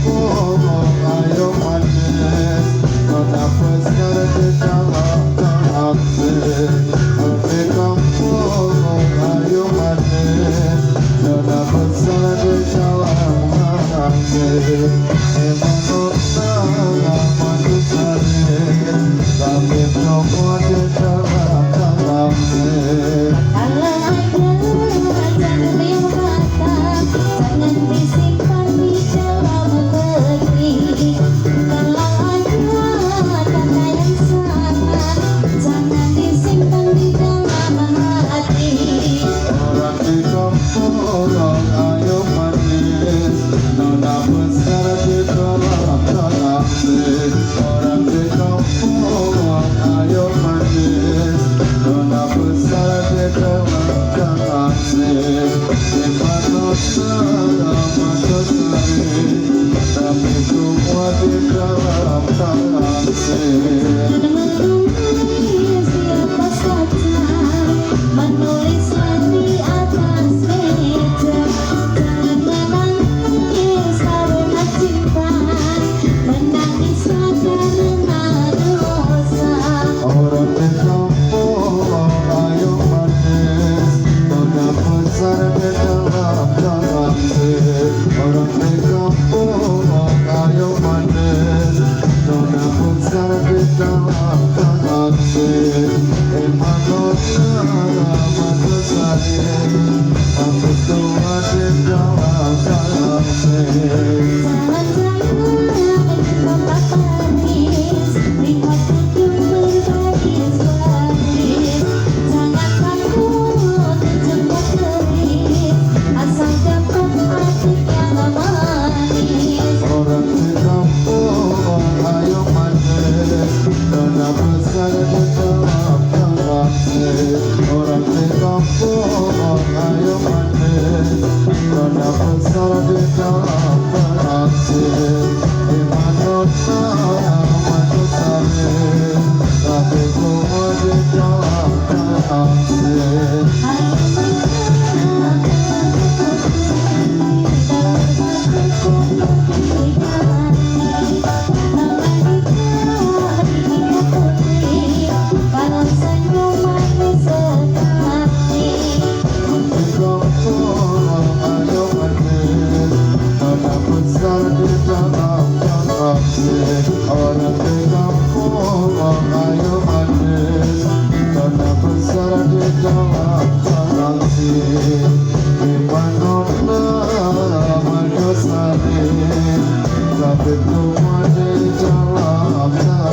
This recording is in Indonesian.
kampung, ayo manis, kenapa sekarang di dalam taksi? Di kampung, ayo manis, kenapa sekarang di dalam taksi? Emang utara manusia, tapi semua di dalam taksi. Tapi semua di dalam taksi. Siapa saja menulisnya di atas meja. Jangan menangis karena cinta, menangislah karena dosa. Orang di kampung, ayo manis, nona besar di dalam taksi. Orang di kampung, ayo manis, nona besar di dalam taksi. Emang utara manusia, tapi tua di dalam taksi. Jangan mencoba manis, lihat ujung berbaris-baris. Jangan takut dijemput keris, asal dapat arti yang manis. Orang di kampung, ayo manis, nona besar di dalam taksi. Orang di kampung, ayo manis, nona besar di dalam taksi. Iman utara manusia, tapi semua di dalam taksi. Orang di kampung, ayo manis, karena besar di dalam taksi. Iman utara manusia, tapi semua di dalam taksi.